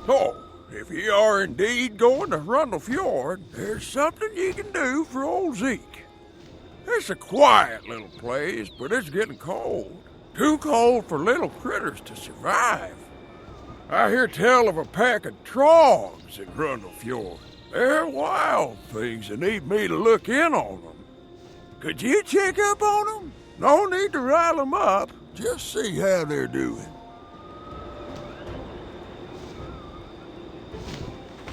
So, if ye are indeed going to Rundle Fjord, there's something ye can do for old Zeke. It's a quiet little place, but it's getting cold. Too cold for little critters to survive. I hear tell of a pack of trogs in Rundle Fjord. They're wild things that need me to look in on them. Could you check up on them? No need to rile them up. Just see how they're doing.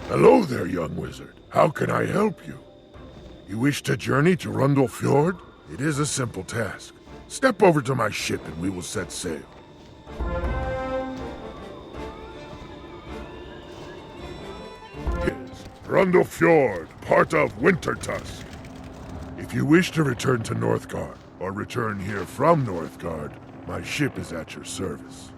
Hello there, young wizard. How can I help you? You wish to journey to Rundle Fjord? It is a simple task. Step over to my ship and we will set sail. Yes, Rundle Fjord, part of Wintertusk. If you wish to return to Northgard, or return here from Northgard, my ship is at your service.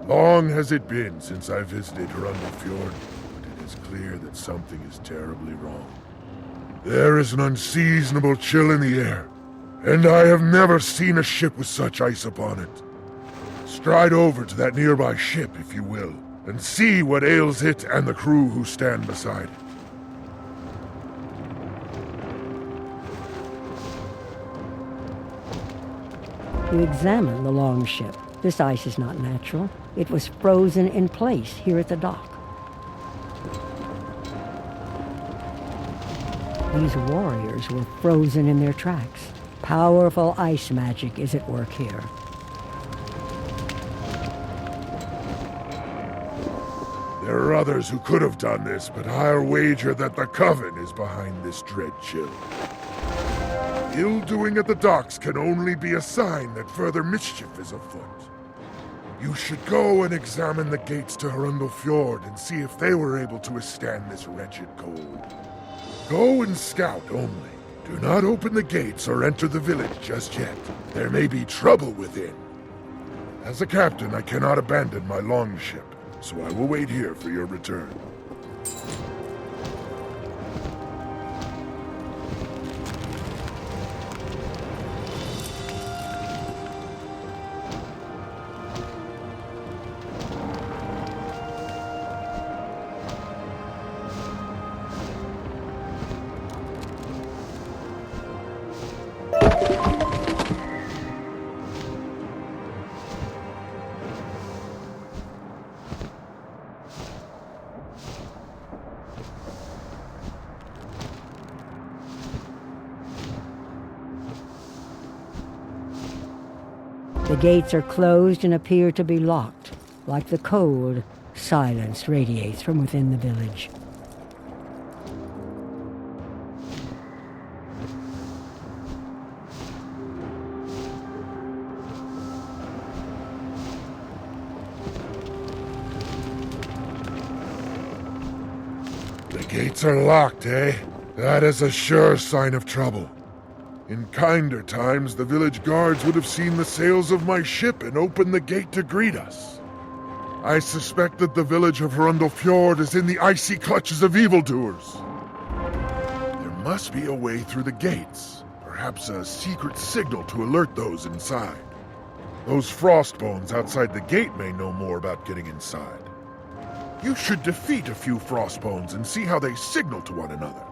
Long has it been since I visited Rundle Fjord, but it is clear that something is terribly wrong. There is an unseasonable chill in the air, and I have never seen a ship with such ice upon it. Stride over to that nearby ship, if you will, and see what ails it and the crew who stand beside it. You examine the longship. This ice is not natural. It was frozen in place here at the dock. These warriors were frozen in their tracks. Powerful ice magic is at work here. There are others who could have done this, but I'll wager that the Coven is behind this dread chill. Ill-doing at the docks can only be a sign that further mischief is afoot. You should go and examine the gates to Rundle Fjord and see if they were able to withstand this wretched cold. Go and scout only. Do not open the gates or enter the village just yet. There may be trouble within. As a captain, I cannot abandon my longship, so I will wait here for your return. The gates are closed and appear to be locked. Like the cold, silence radiates from within the village. The gates are locked, eh? That is a sure sign of trouble. In kinder times, the village guards would have seen the sails of my ship and opened the gate to greet us. I suspect that the village of Rundle Fjord is in the icy clutches of evildoers. There must be a way through the gates, perhaps a secret signal to alert those inside. Those frostbones outside the gate may know more about getting inside. You should defeat a few frostbones and see how they signal to one another.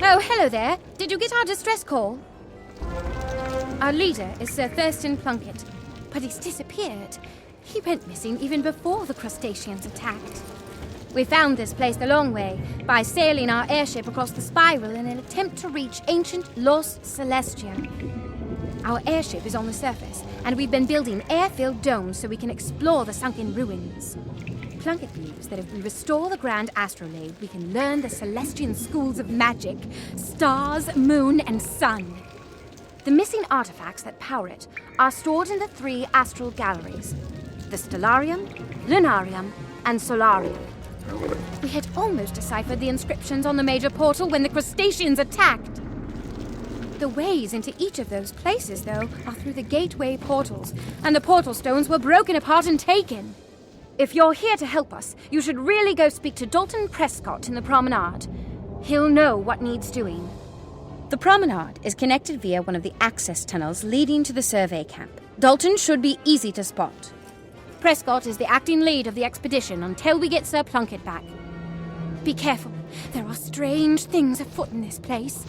Oh, hello there. Did you get our distress call? Our leader is Sir Thurston Plunkett, but he's disappeared. He went missing even before the crustaceans attacked. We found this place the long way, by sailing our airship across the spiral in an attempt to reach ancient Los Celestia. Our airship is on the surface, and we've been building air-filled domes so we can explore the sunken ruins. Plunkett believes that if we restore the Grand Astrolabe, we can learn the Celestian schools of magic, stars, moon, and sun. The missing artifacts that power it are stored in the 3 astral galleries, the Stellarium, Lunarium, and Solarium. We had almost deciphered the inscriptions on the major portal when the crustaceans attacked. The ways into each of those places, though, are through the gateway portals, and the portal stones were broken apart and taken. If you're here to help us, you should really go speak to Dalton Prescott in the promenade. He'll know what needs doing. The promenade is connected via one of the access tunnels leading to the survey camp. Dalton should be easy to spot. Prescott is the acting lead of the expedition until we get Sir Plunkett back. Be careful. There are strange things afoot in this place.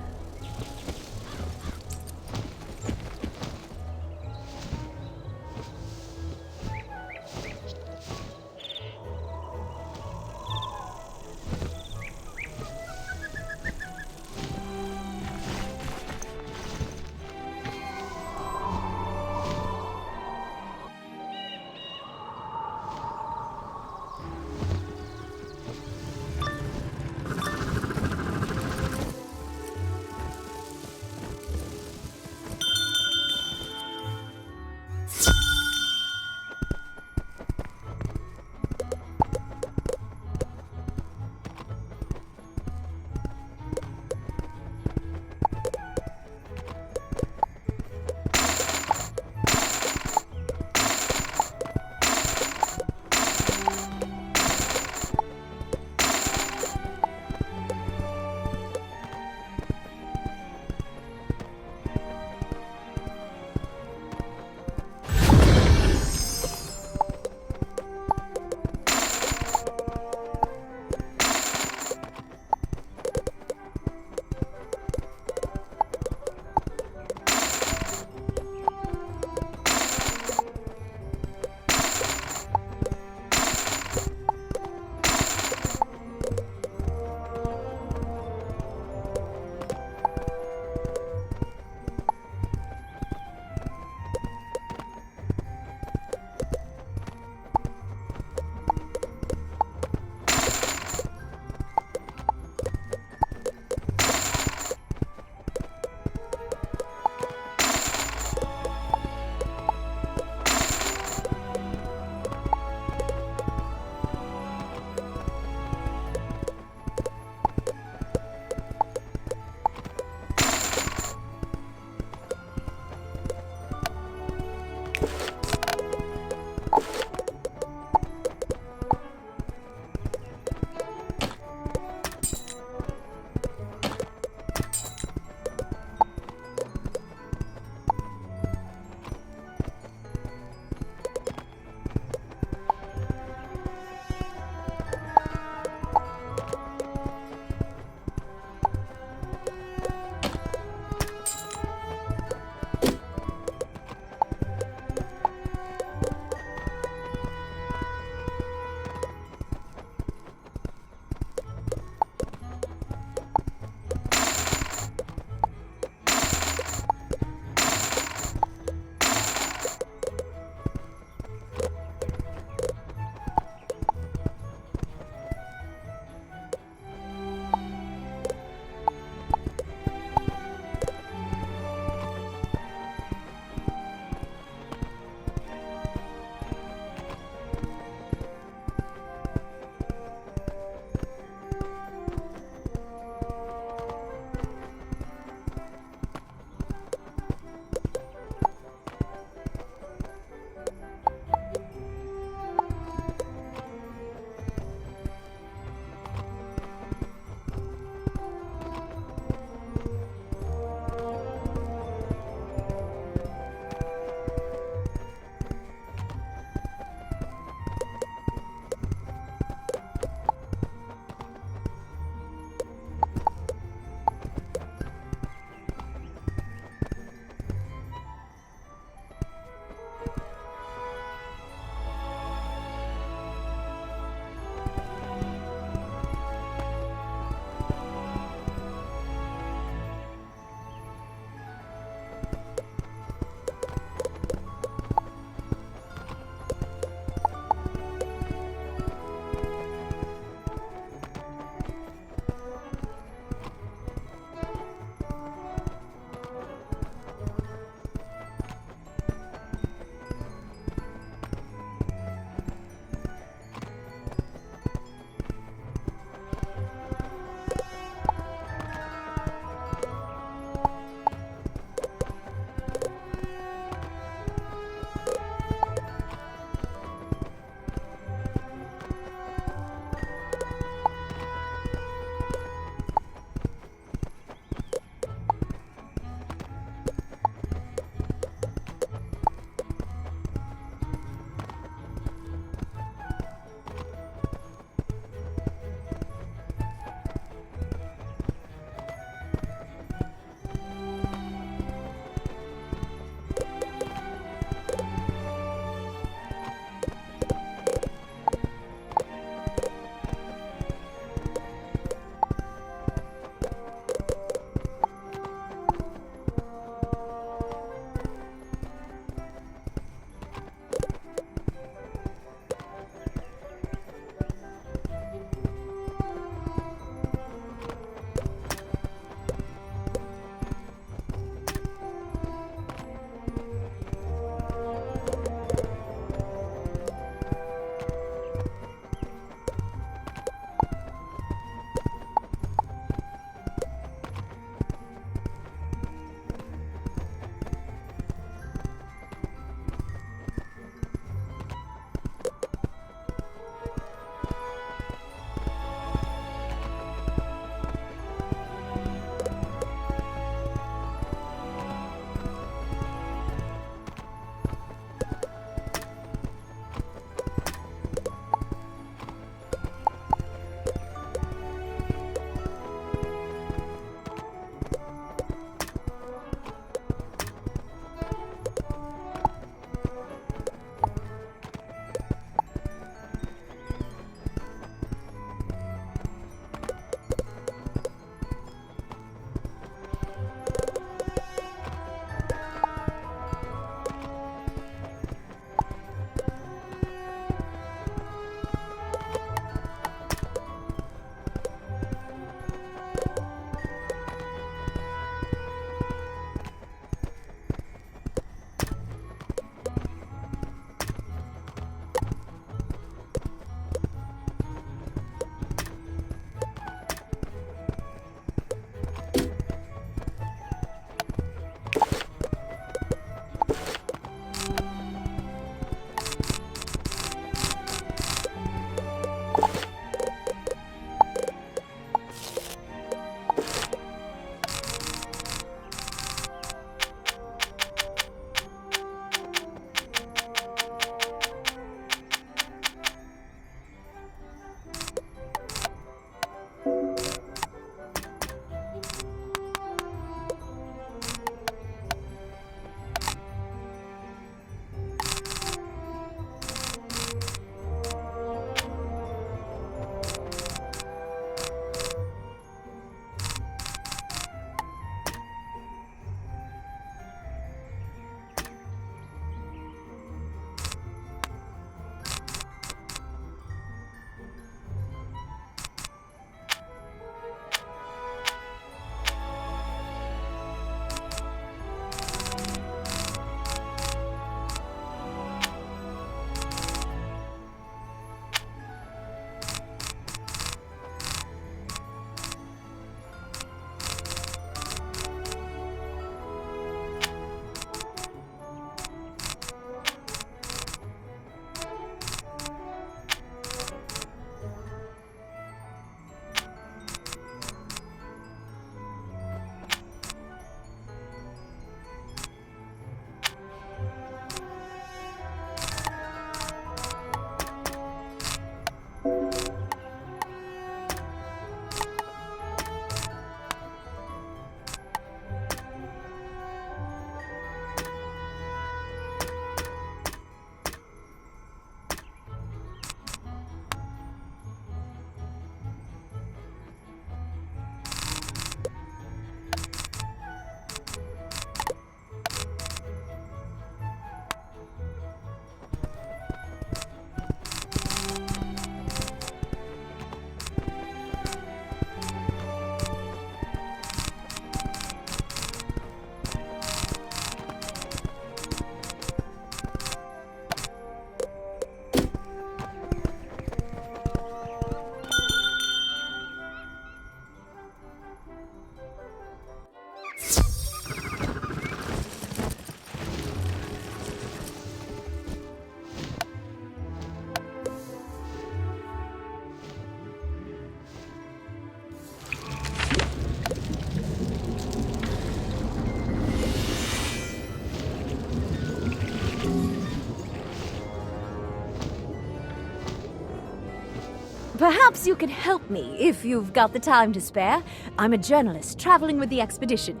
Perhaps you can help me if you've got the time to spare. I'm a journalist traveling with the expedition.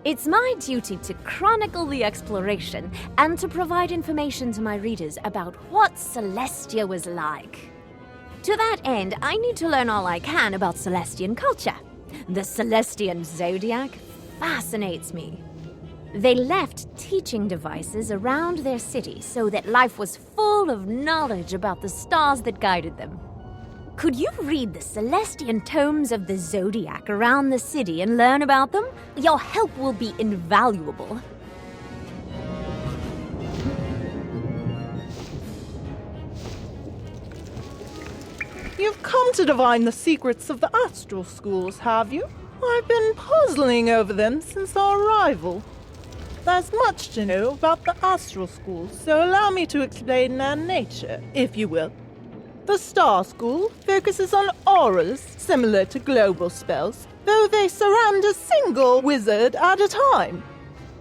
It's my duty to chronicle the exploration and to provide information to my readers about what Celestia was like. To that end, I need to learn all I can about Celestian culture. The Celestian zodiac fascinates me. They left teaching devices around their city so that life was full of knowledge about the stars that guided them. Could you read the Celestian tomes of the zodiac around the city and learn about them? Your help will be invaluable. You've come to divine the secrets of the astral schools, have you? I've been puzzling over them since our arrival. There's much to know about the astral schools, so allow me to explain their nature, if you will. The Star School focuses on auras, similar to global spells, though they surround a single wizard at a time.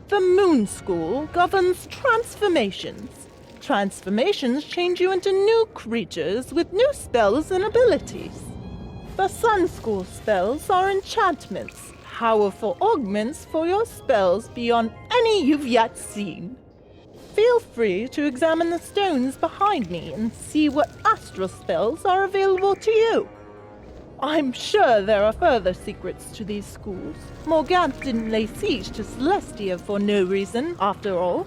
The Moon School governs transformations. Transformations change you into new creatures with new spells and abilities. The Sun School spells are enchantments, powerful augments for your spells beyond any you've yet seen. Feel free to examine the stones behind me and see what astral spells are available to you. I'm sure there are further secrets to these schools. Morganthe didn't lay siege to Celestia for no reason, after all.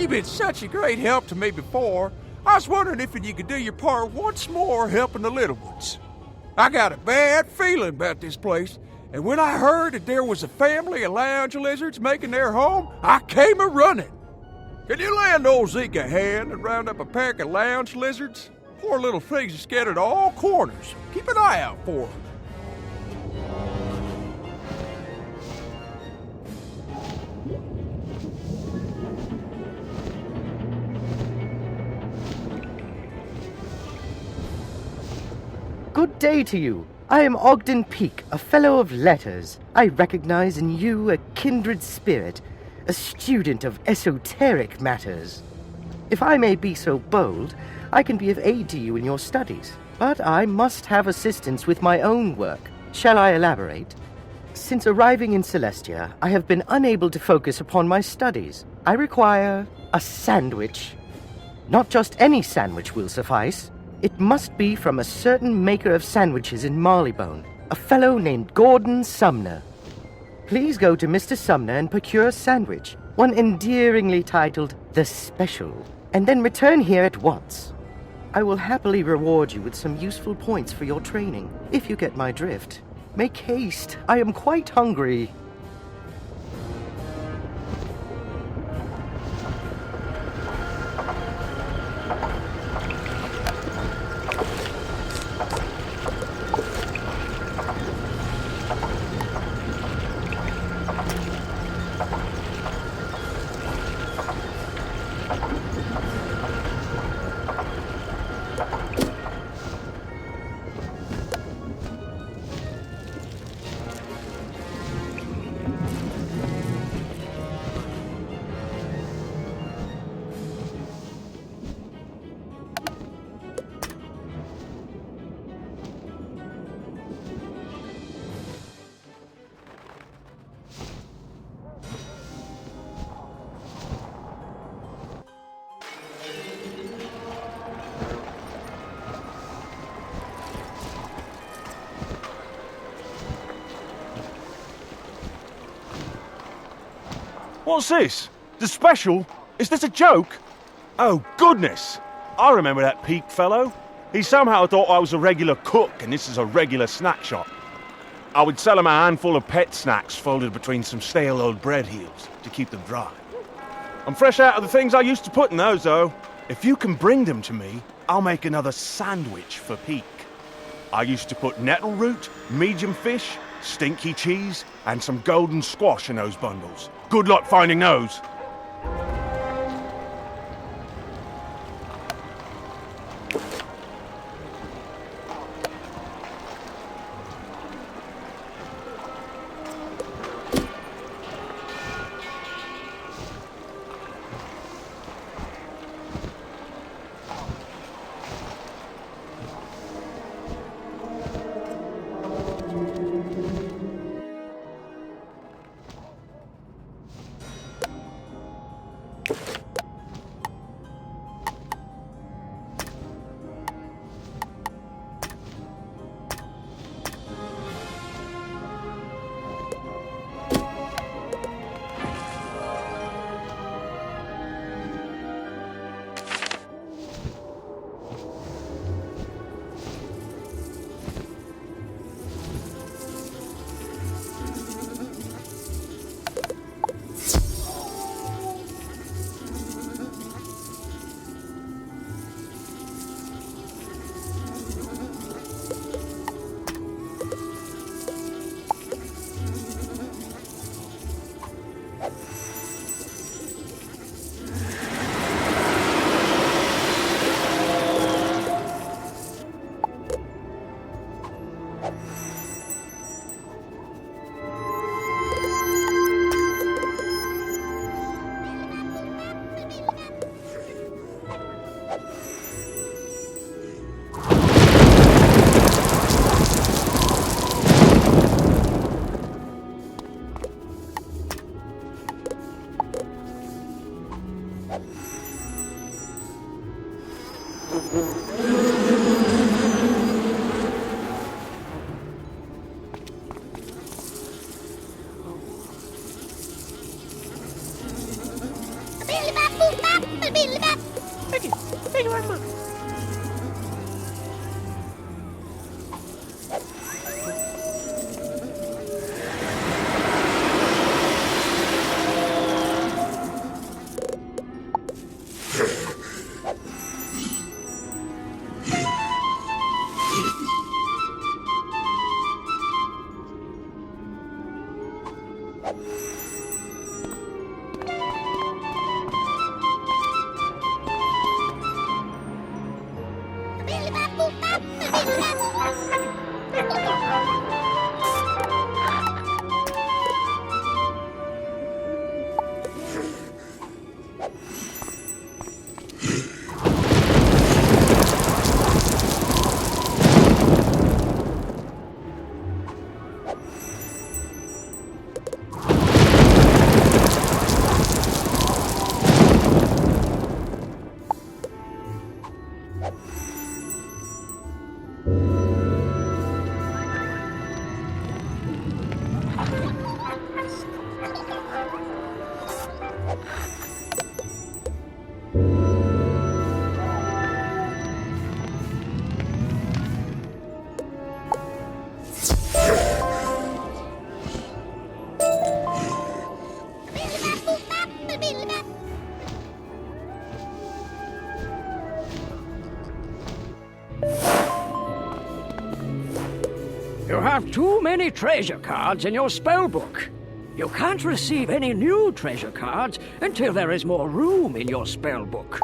You've been such a great help to me before. I was wondering if you could do your part once more helping the little ones. I got a bad feeling about this place, and when I heard that there was a family of lounge lizards making their home, I came a-running. Can you lend old Zeke a hand and round up a pack of lounge lizards? Poor little things are scattered all corners. Keep an eye out for them. Good day to you. I am Ogden Peak, a fellow of letters. I recognize in you a kindred spirit, a student of esoteric matters. If I may be so bold, I can be of aid to you in your studies, but I must have assistance with my own work. Shall I elaborate? Since arriving in Celestia, I have been unable to focus upon my studies. I require a sandwich. Not just any sandwich will suffice. It must be from a certain maker of sandwiches in Marleybone, a fellow named Gordon Sumner. Please go to Mr. Sumner and procure a sandwich, one endearingly titled The Special, and then return here at once. I will happily reward you with some useful points for your training, if you get my drift. Make haste, I am quite hungry. What's this? The special? Is this a joke? Oh, goodness! I remember that Peak fellow. He somehow thought I was a regular cook and this is a regular snack shop. I would sell him a handful of pet snacks folded between some stale old bread heels to keep them dry. I'm fresh out of the things I used to put in those, though. If you can bring them to me, I'll make another sandwich for Peak. I used to put nettle root, medium fish, stinky cheese, and some golden squash in those bundles. Good luck finding those. Thank you very much. You have too many treasure cards in your spellbook. You can't receive any new treasure cards until there is more room in your spellbook.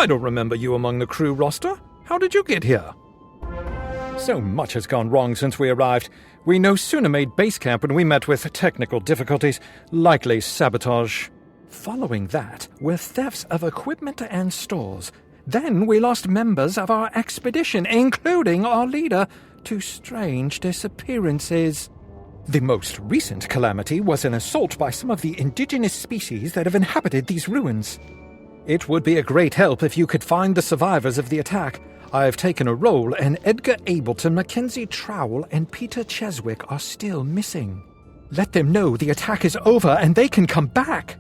I don't remember you among the crew roster. How did you get here? So much has gone wrong since we arrived. We no sooner made base camp when we met with technical difficulties, likely sabotage. Following that were thefts of equipment and stores. Then we lost members of our expedition, including our leader, to strange disappearances. The most recent calamity was an assault by some of the indigenous species that have inhabited these ruins. It would be a great help if you could find the survivors of the attack. I've taken a roll, and Edgar Ableton, Mackenzie Trowell, and Peter Cheswick are still missing. Let them know the attack is over and they can come back.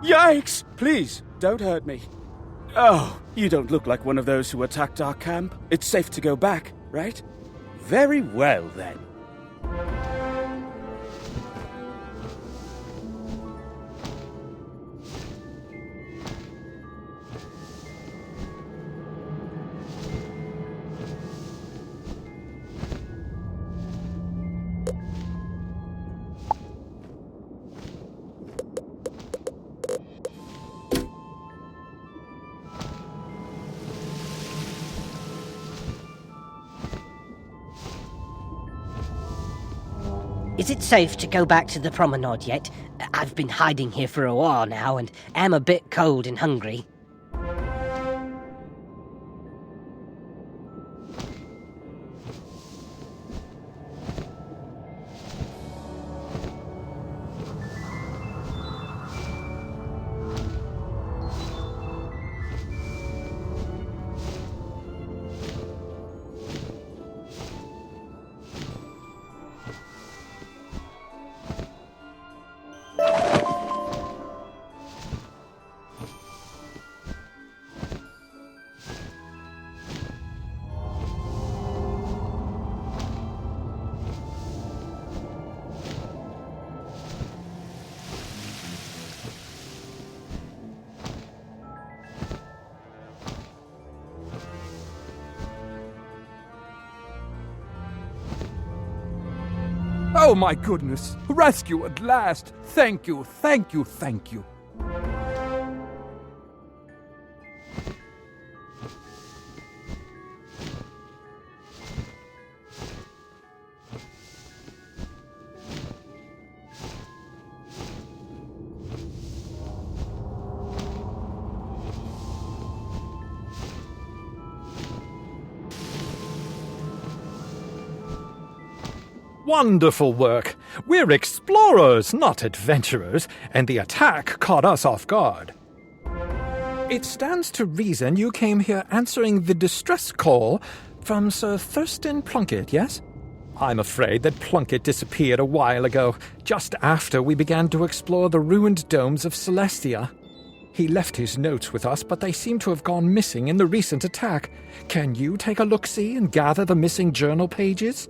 Yikes! Please, don't hurt me. Oh, you don't look like one of those who attacked our camp. It's safe to go back, right? Very well, then. Is it safe to go back to the promenade yet? I've been hiding here for a while now and am a bit cold and hungry. Oh my goodness! Rescue at last! Thank you, thank you, thank you. Wonderful work. We're explorers, not adventurers, and the attack caught us off guard. It stands to reason you came here answering the distress call from Sir Thurston Plunkett, yes? I'm afraid that Plunkett disappeared a while ago, just after we began to explore the ruined domes of Celestia. He left his notes with us, but they seem to have gone missing in the recent attack. Can you take a look-see and gather the missing journal pages?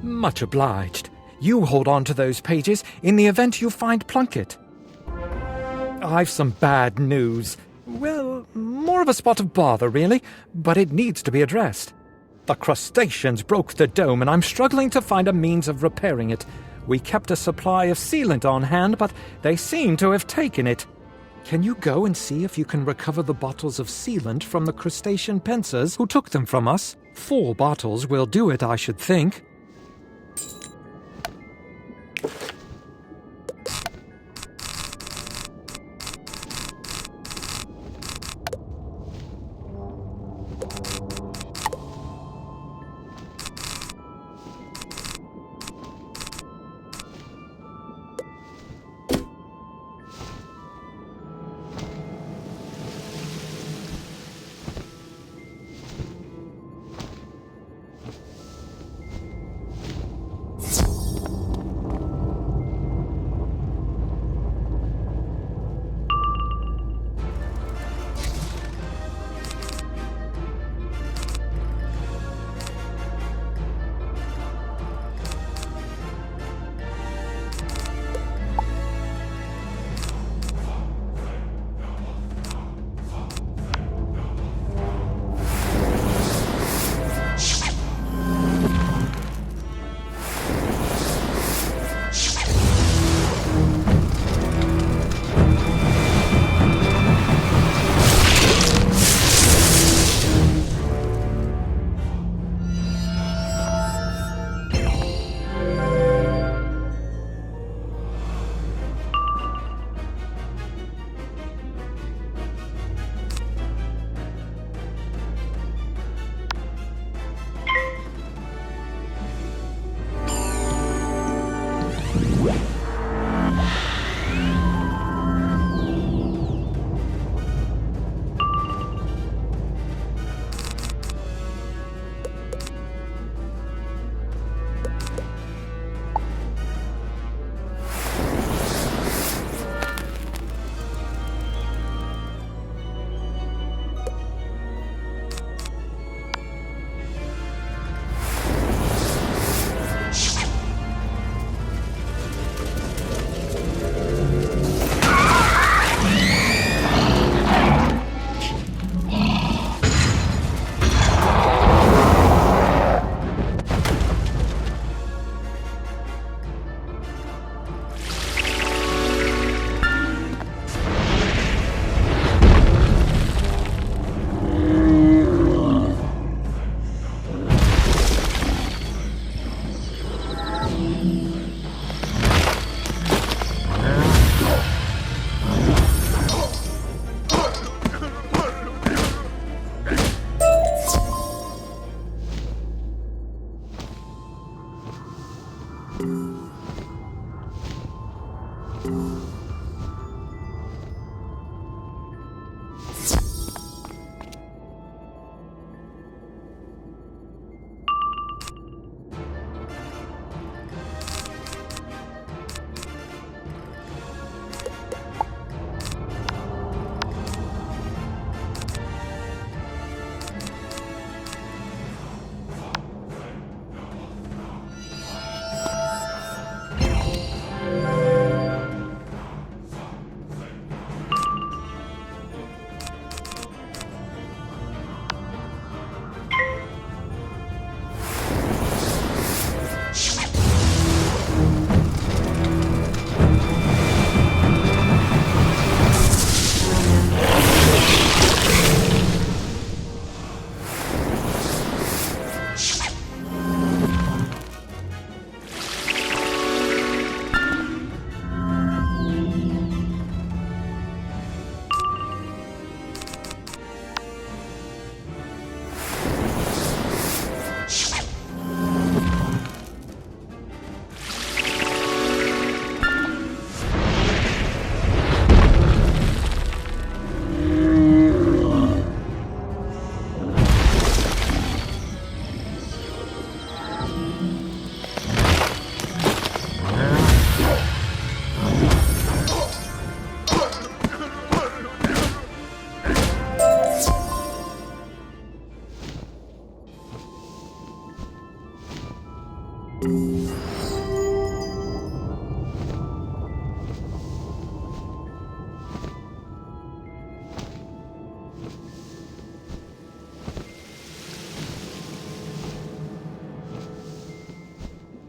Much obliged. You hold on to those pages in the event you find Plunkett. I've some bad news. Well, more of a spot of bother, really, but it needs to be addressed. The crustaceans broke the dome, and I'm struggling to find a means of repairing it. We kept a supply of sealant on hand, but they seem to have taken it. Can you go and see if you can recover the bottles of sealant from the crustacean pincers who took them from us? 4 bottles will do it, I should think.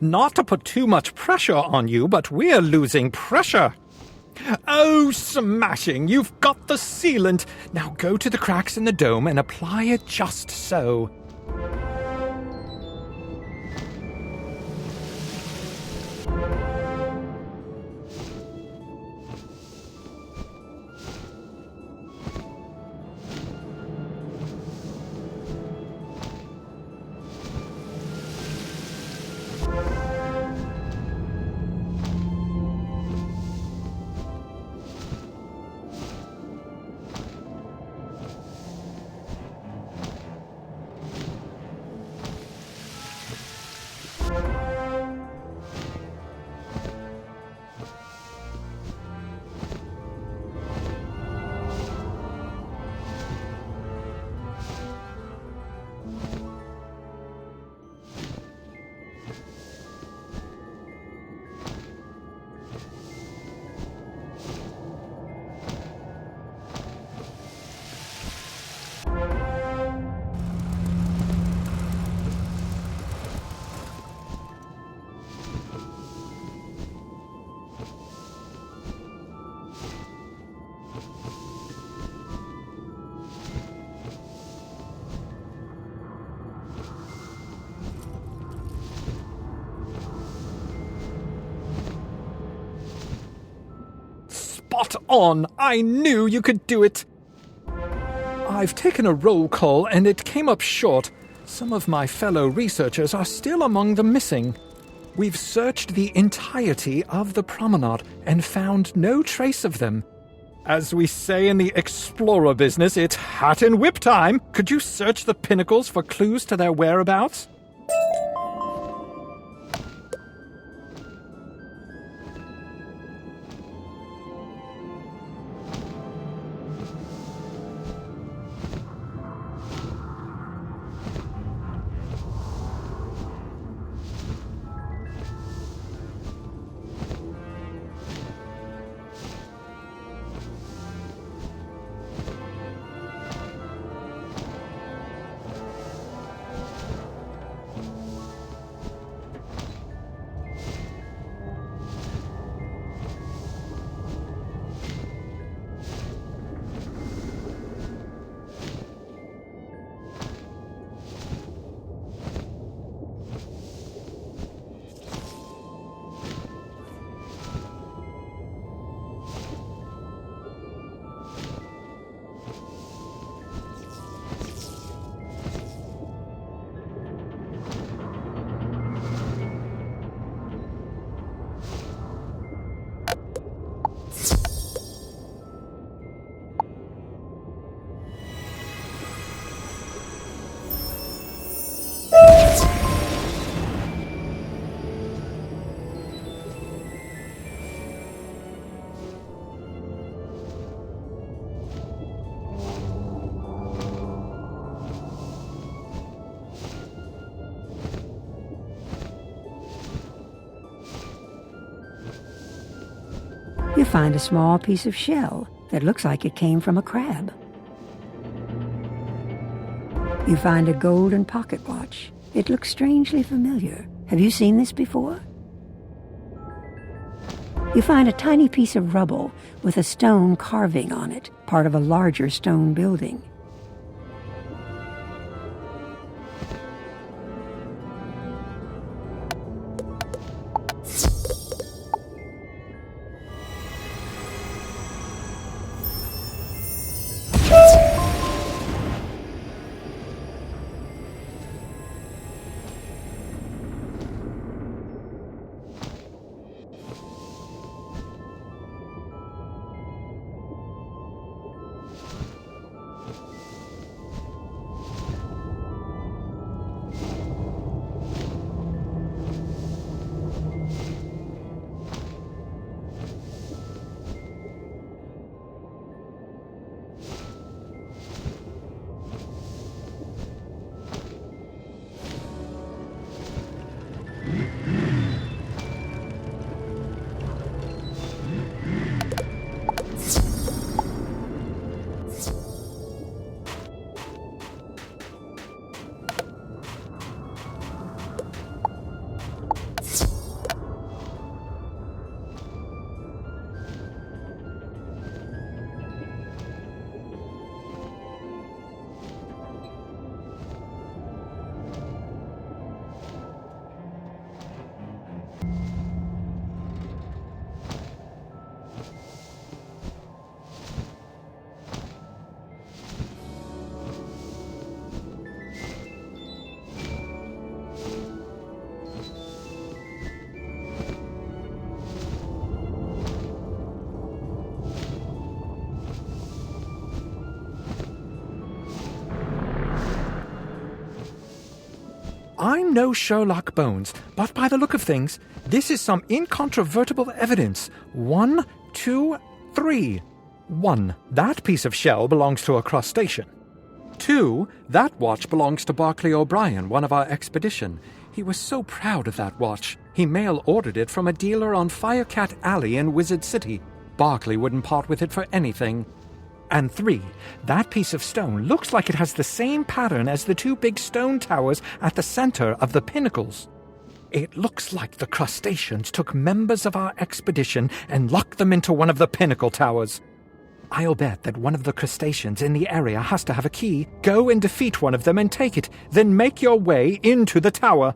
Not to put too much pressure on you, but we're losing pressure. Oh, smashing! You've got the sealant. Now go to the cracks in the dome and apply it just so. Spot on! I knew you could do it! I've taken a roll call and it came up short. Some of my fellow researchers are still among the missing. We've searched the entirety of the promenade and found no trace of them. As we say in the explorer business, it's hat and whip time! Could you search the pinnacles for clues to their whereabouts? You find a small piece of shell that looks like it came from a crab. You find a golden pocket watch. It looks strangely familiar. Have you seen this before? You find a tiny piece of rubble with a stone carving on it, part of a larger stone building. I'm no Sherlock Bones, but by the look of things, this is some incontrovertible evidence. 1, 2, 3. 1. That piece of shell belongs to a crustacean. 2. That watch belongs to Barclay O'Brien, one of our expedition. He was so proud of that watch. He mail-ordered it from a dealer on Firecat Alley in Wizard City. Barclay wouldn't part with it for anything. And 3. That piece of stone looks like it has the same pattern as the 2 big stone towers at the center of the pinnacles. It looks like the crustaceans took members of our expedition and locked them into one of the pinnacle towers. I'll bet that one of the crustaceans in the area has to have a key. Go and defeat one of them and take it, then make your way into the tower.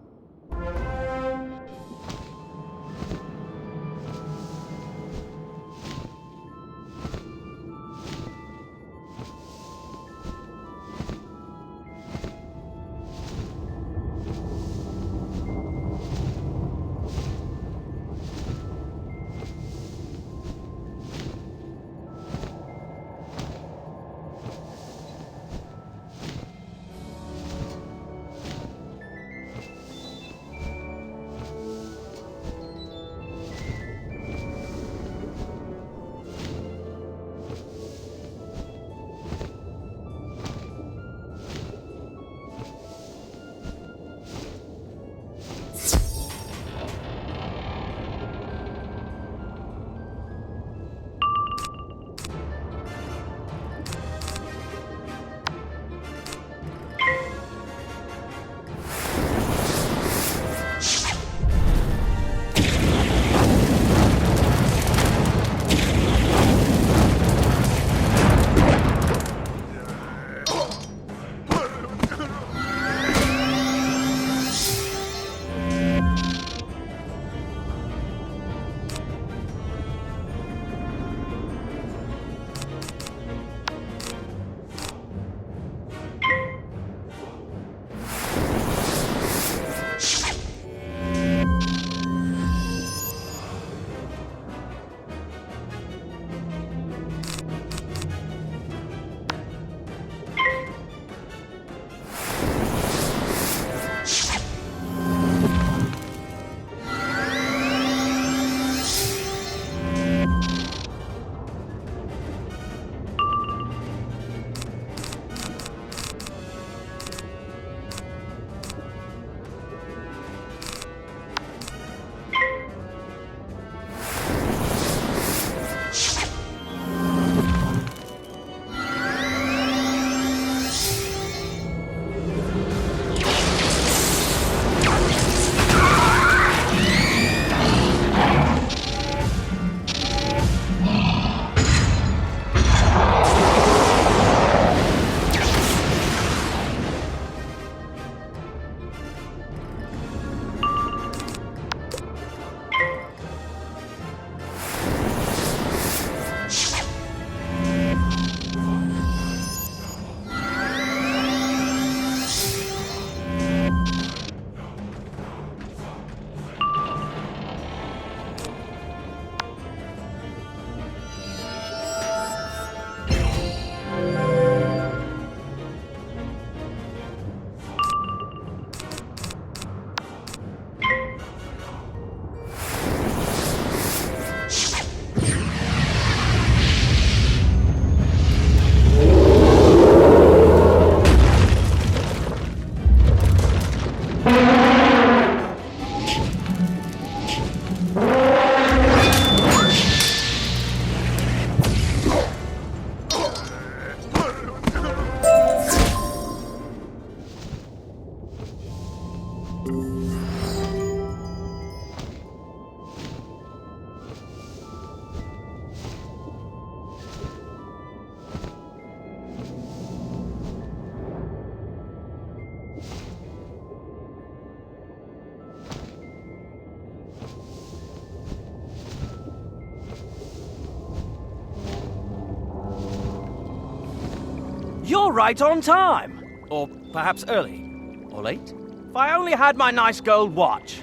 You're right on time. Or perhaps early. Or late. If I only had my nice gold watch.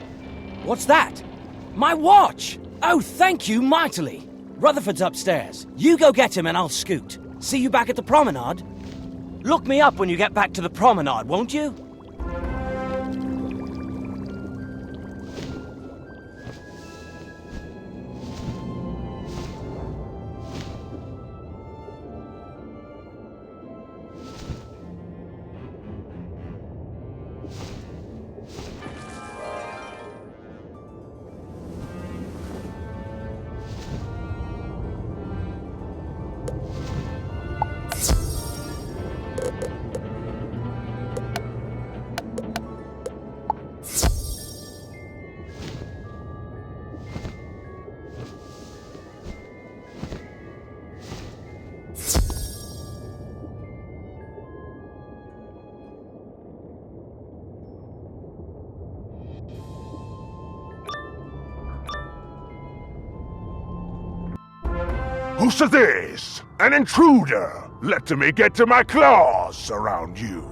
What's that? My watch! Oh, thank you mightily. Rutherford's upstairs. You go get him and I'll scoot. See you back at the promenade? Look me up when you get back to the promenade, won't you? Who's this? An intruder! Let me get to my claws around you.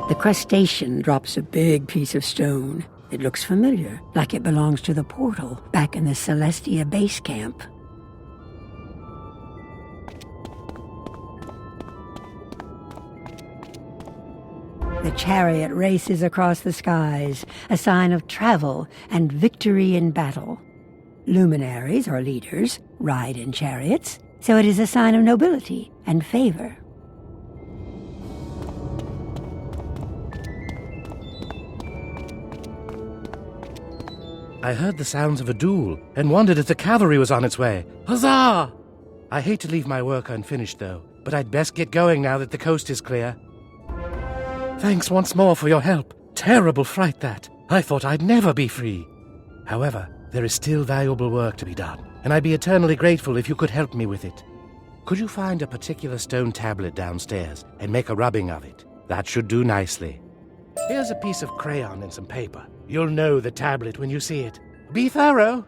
The crustacean drops a big piece of stone. It looks familiar, like it belongs to the portal back in the Celestia base camp. The chariot races across the skies, a sign of travel and victory in battle. Luminaries, or leaders, ride in chariots, so it is a sign of nobility and favor. I heard the sounds of a duel and wondered if the cavalry was on its way. Huzzah! I hate to leave my work unfinished, though, but I'd best get going now that the coast is clear. Thanks once more for your help. Terrible fright, that. I thought I'd never be free. However, there is still valuable work to be done, and I'd be eternally grateful if you could help me with it. Could you find a particular stone tablet downstairs and make a rubbing of it? That should do nicely. Here's a piece of crayon and some paper. You'll know the tablet when you see it. Be thorough.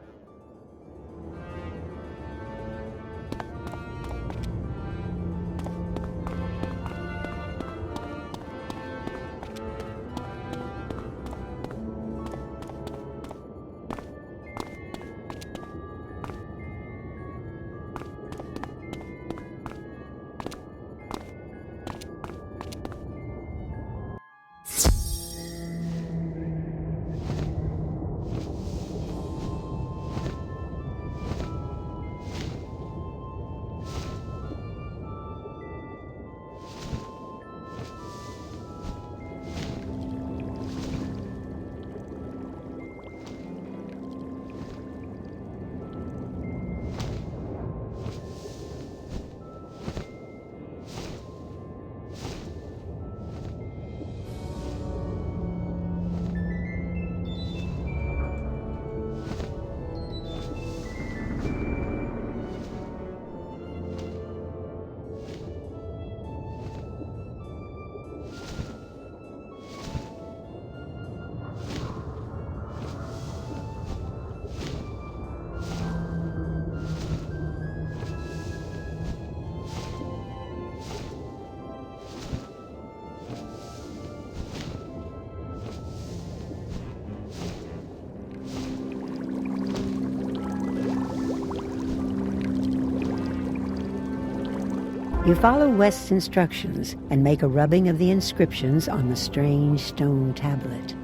You follow West's instructions and make a rubbing of the inscriptions on the strange stone tablet.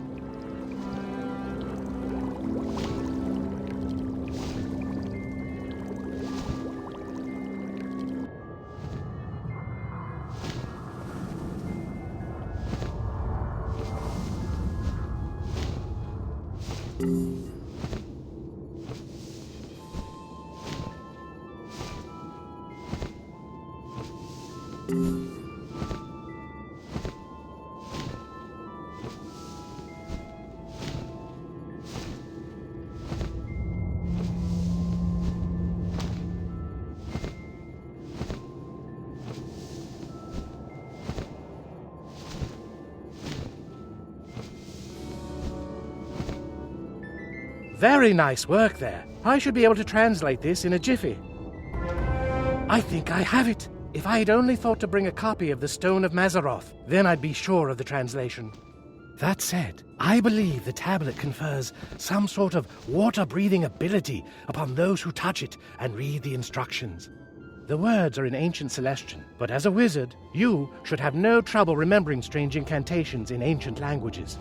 Very nice work there. I should be able to translate this in a jiffy. I think I have it. If I had only thought to bring a copy of the Stone of Mazaroth, then I'd be sure of the translation. That said, I believe the tablet confers some sort of water-breathing ability upon those who touch it and read the instructions. The words are in ancient Celestian, but as a wizard, you should have no trouble remembering strange incantations in ancient languages.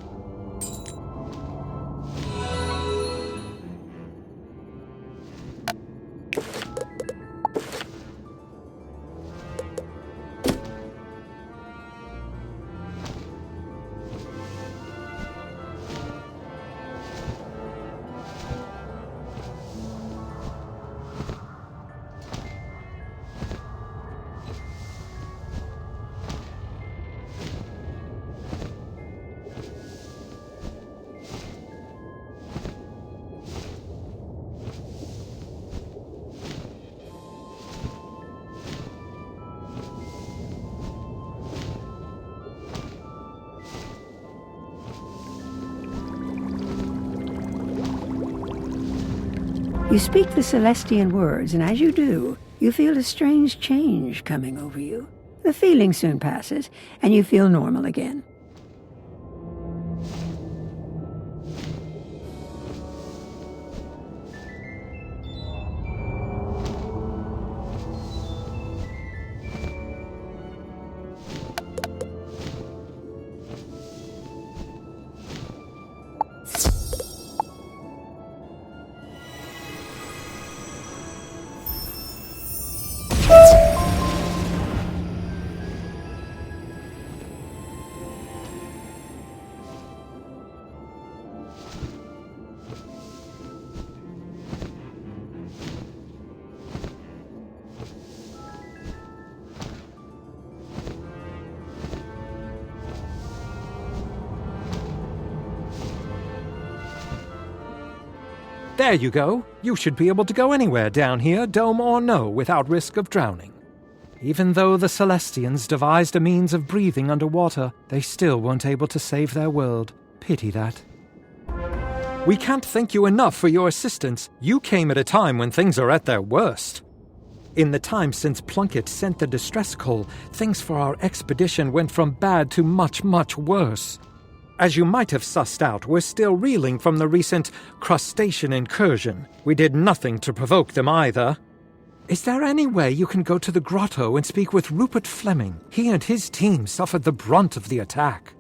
You speak the Celestian words, and as you do, you feel a strange change coming over you. The feeling soon passes, and you feel normal again. There you go. You should be able to go anywhere down here, dome or no, without risk of drowning. Even though the Celestians devised a means of breathing underwater, they still weren't able to save their world. Pity that. We can't thank you enough for your assistance. You came at a time when things are at their worst. In the time since Plunkett sent the distress call, things for our expedition went from bad to much, much worse. As you might have sussed out, we're still reeling from the recent crustacean incursion. We did nothing to provoke them either. Is there any way you can go to the grotto and speak with Rupert Fleming? He and his team suffered the brunt of the attack.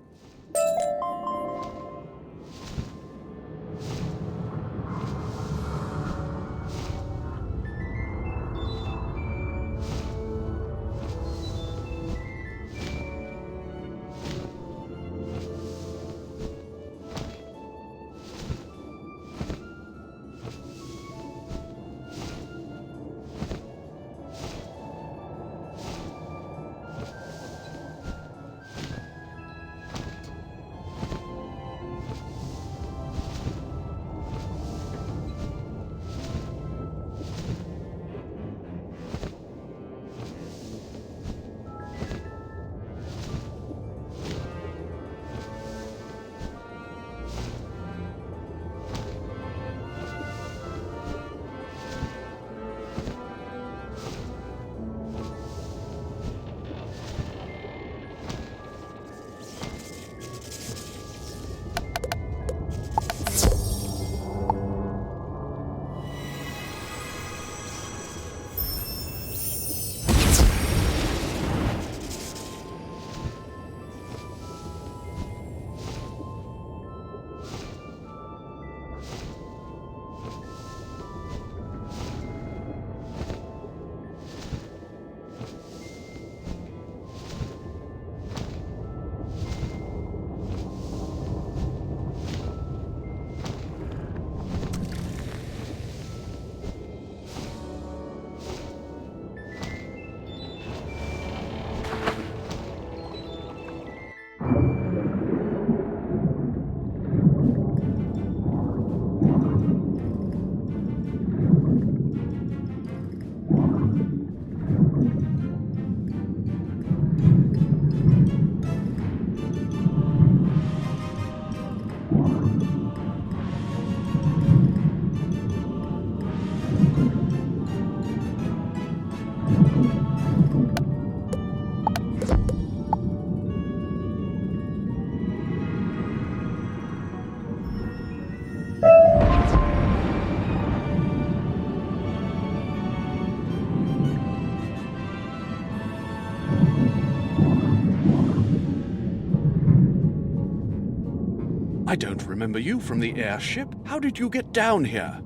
don't remember you from the airship. How did you get down here?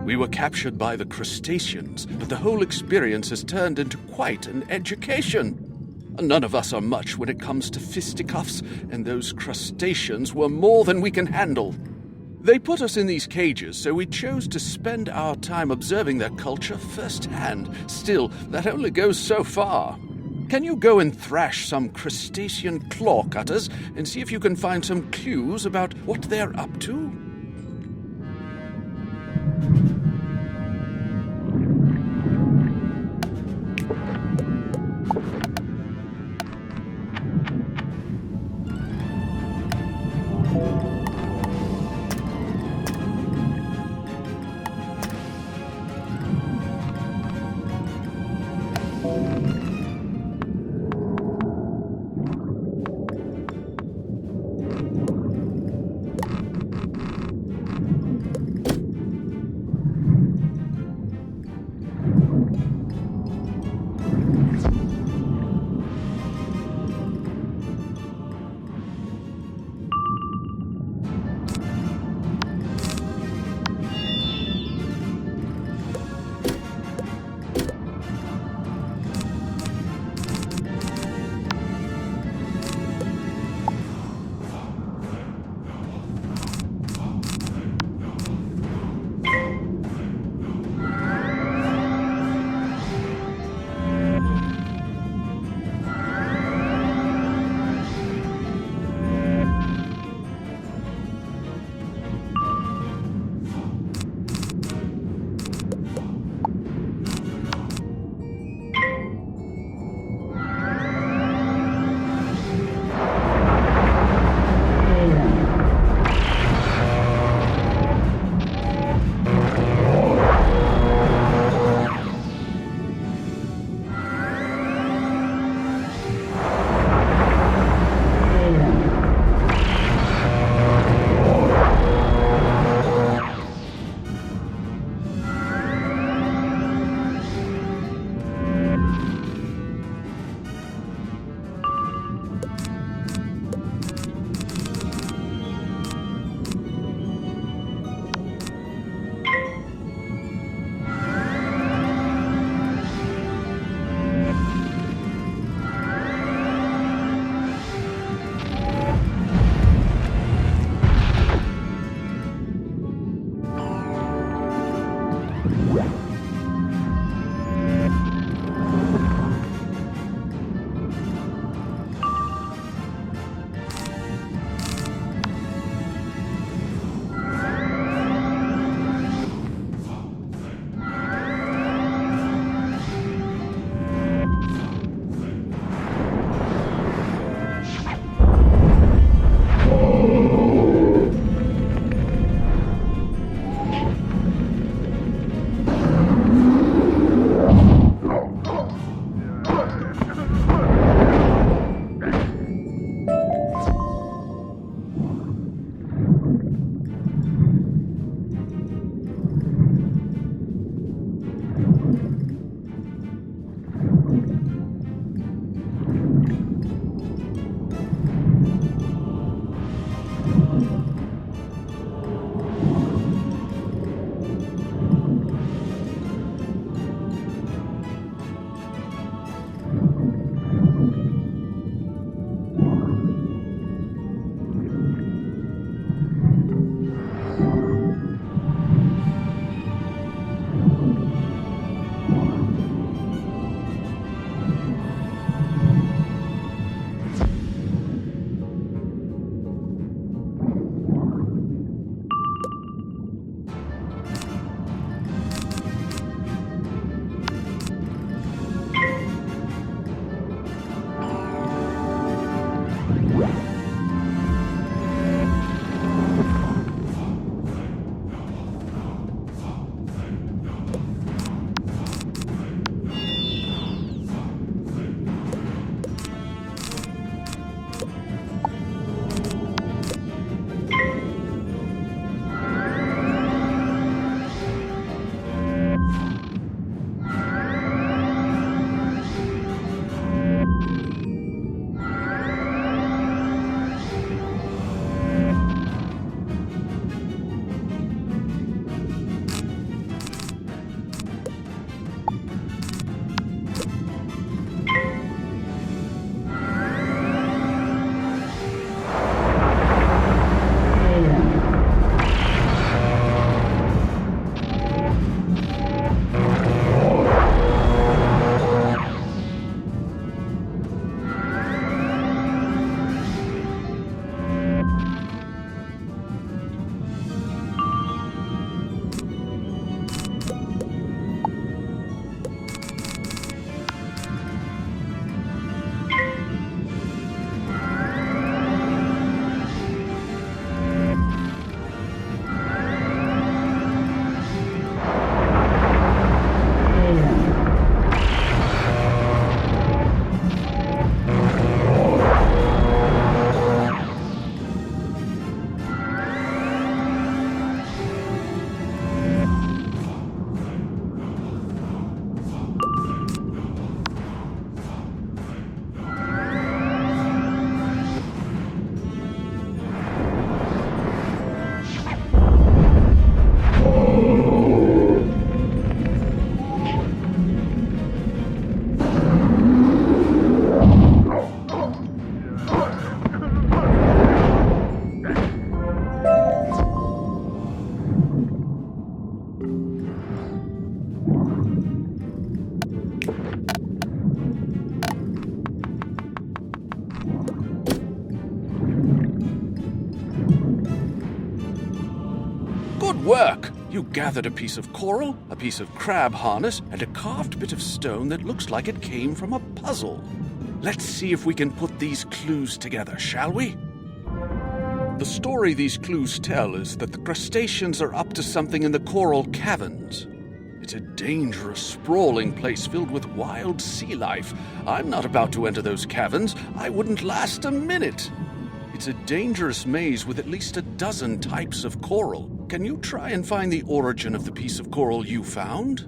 We were captured by the crustaceans, but the whole experience has turned into quite an education. None of us are much when it comes to fisticuffs, and those crustaceans were more than we can handle. They put us in these cages, so we chose to spend our time observing their culture firsthand. Still, that only goes so far. Can you go and thrash some crustacean claw cutters and see if you can find some clues about what they're up to? work! You gathered a piece of coral, a piece of crab harness, and a carved bit of stone that looks like it came from a puzzle. Let's see if we can put these clues together, shall we? The story these clues tell is that the crustaceans are up to something in the coral caverns. It's a dangerous, sprawling place filled with wild sea life. I'm not about to enter those caverns. I wouldn't last a minute. It's a dangerous maze with at least a dozen types of coral. Can you try and find the origin of the piece of coral you found?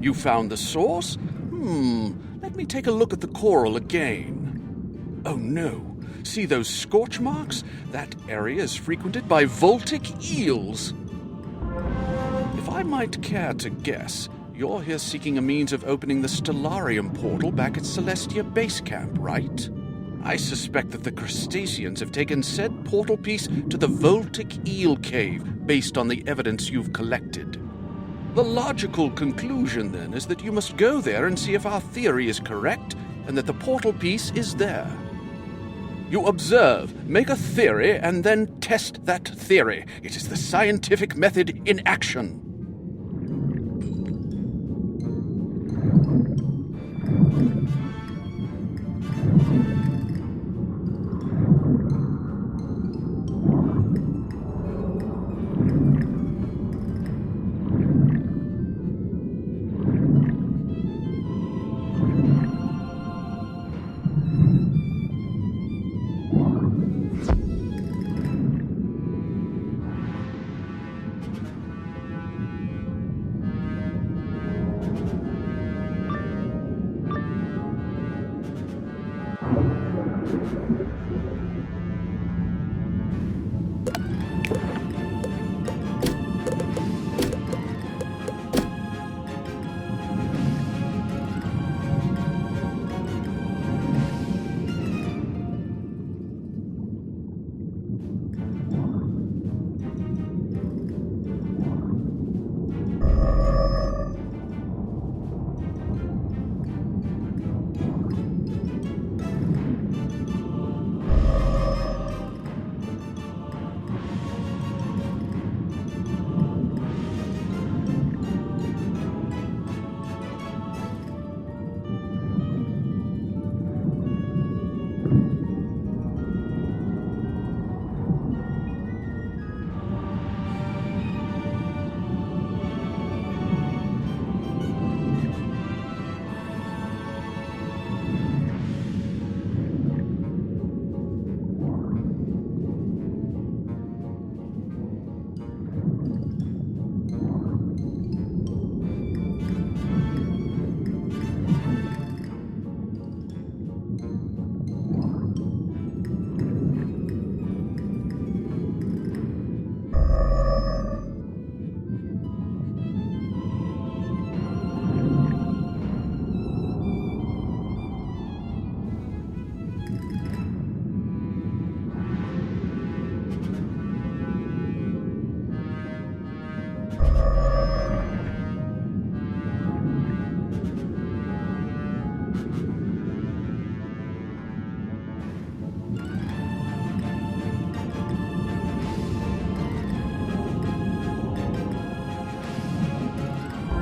You found the source? Let me take a look at the coral again. Oh no, see those scorch marks? That area is frequented by voltic eels. If I might care to guess, you're here seeking a means of opening the Stellarium portal back at Celestia Base Camp, right? I suspect that the crustaceans have taken said portal piece to the Voltic Eel Cave based on the evidence you've collected. The logical conclusion, then, is that you must go there and see if our theory is correct and that the portal piece is there. You observe, make a theory, and then test that theory. It is the scientific method in action.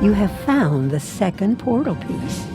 you have found the second portal piece.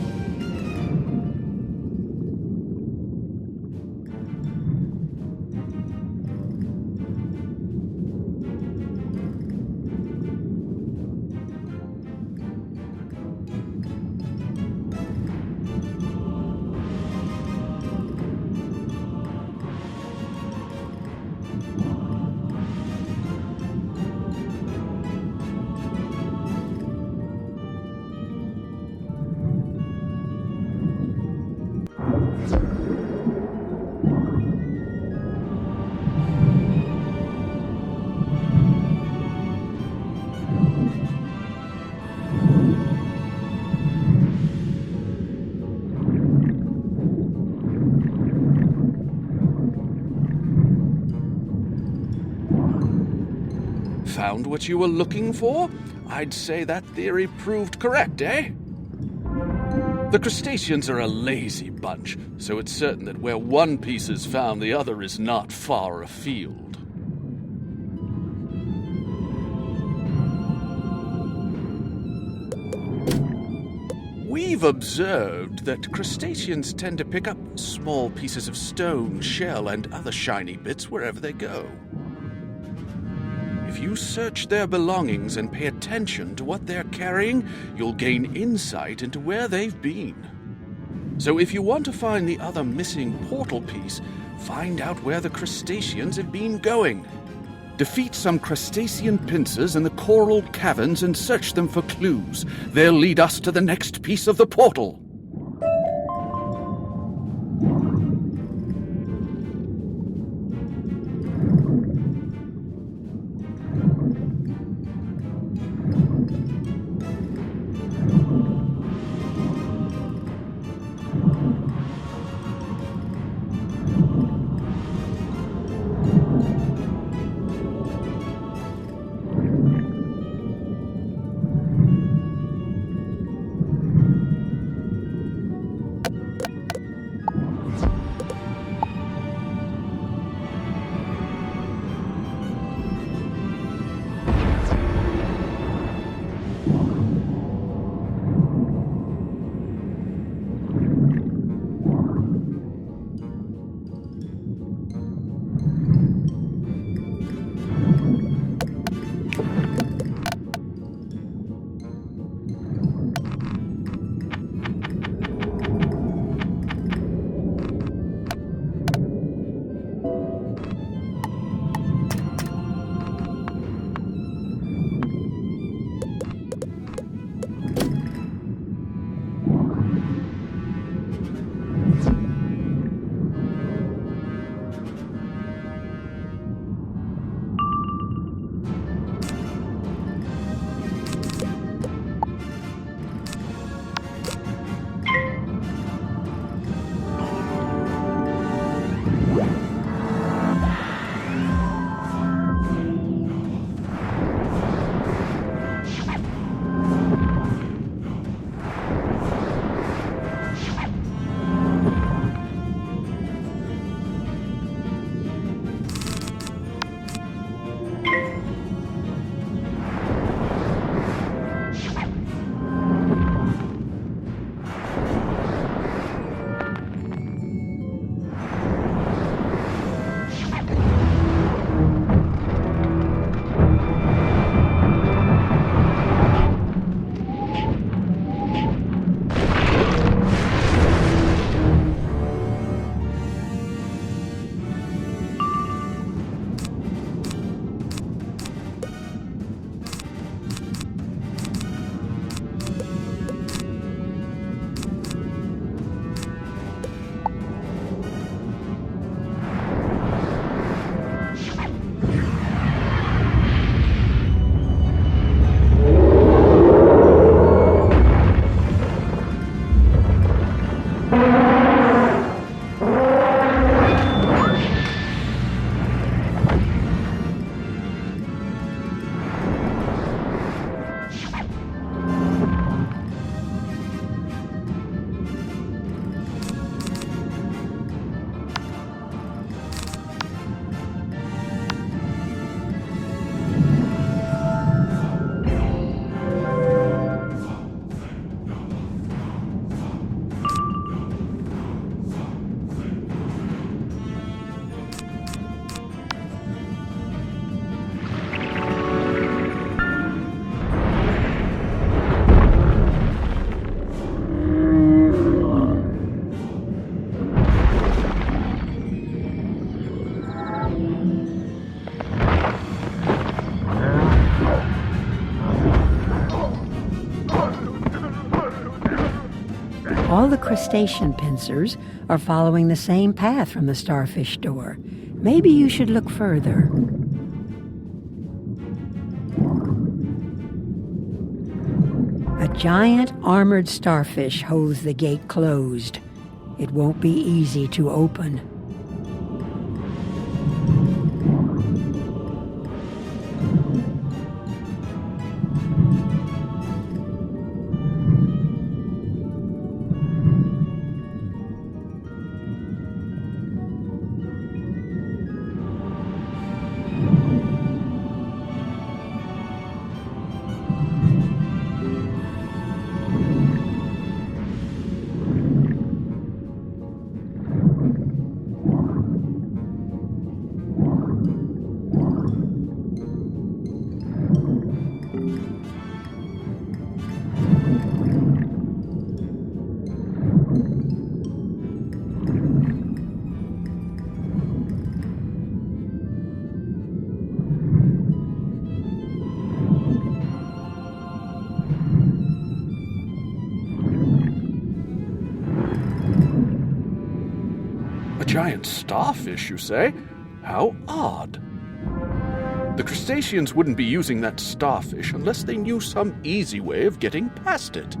Found what you were looking for? I'd say that theory proved correct, eh? The crustaceans are a lazy bunch, so it's certain that where one piece is found, the other is not far afield. We've observed that crustaceans tend to pick up small pieces of stone, shell, and other shiny bits wherever they go. If you search their belongings and pay attention to what they're carrying, you'll gain insight into where they've been. So if you want to find the other missing portal piece, find out where the crustaceans have been going. Defeat some crustacean pincers in the coral caverns and search them for clues. They'll lead us to the next piece of the portal. All the crustacean pincers are following the same path from the starfish door. Maybe you should look further. A giant armored starfish holds the gate closed. It won't be easy to open. Giant starfish, you say? How odd. The crustaceans wouldn't be using that starfish unless they knew some easy way of getting past it.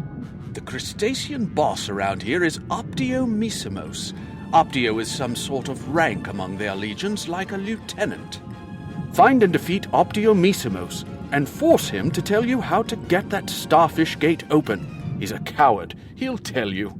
The crustacean boss around here is Optio Misimos. Optio is some sort of rank among their legions, like a lieutenant. Find and defeat Optio Misimos, and force him to tell you how to get that starfish gate open. He's a coward. He'll tell you.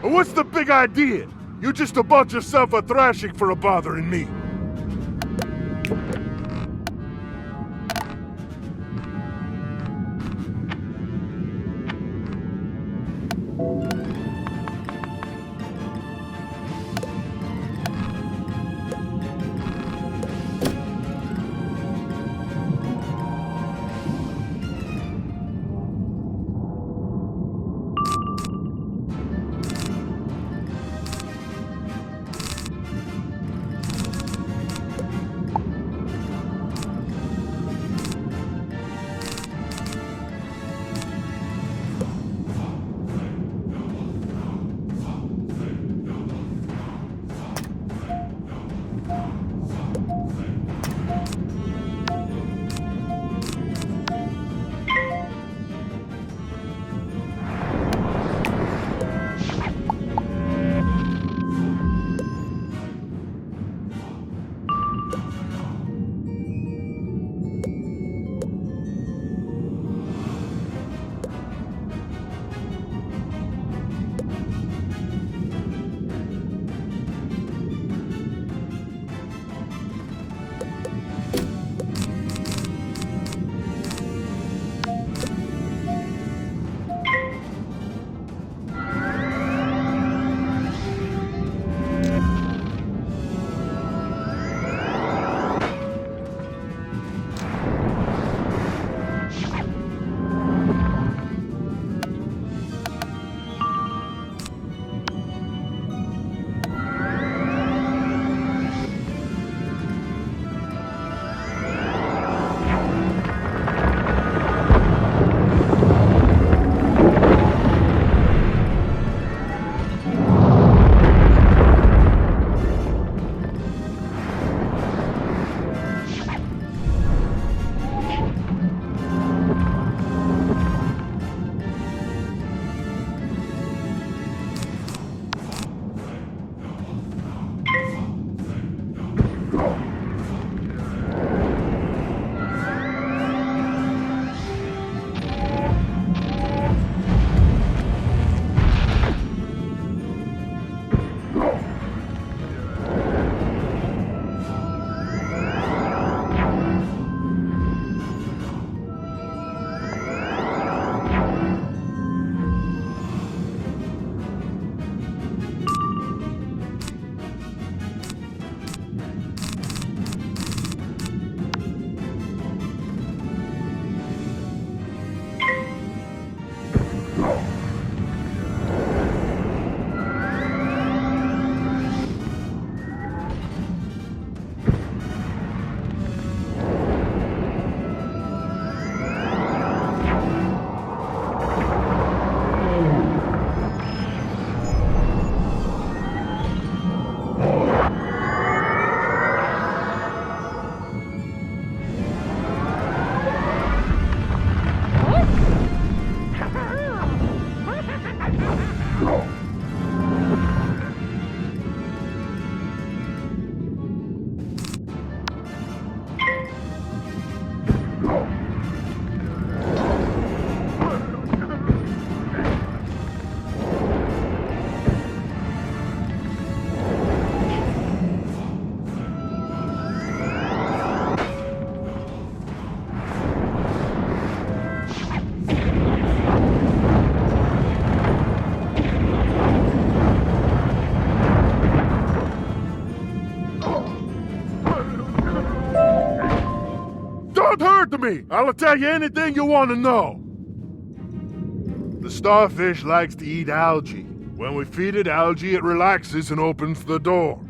What's the big idea? You just bought yourself a thrashing for bothering me. report to me. I'll tell you anything you want to know. The starfish likes to eat algae. When we feed it algae, it relaxes and opens the door.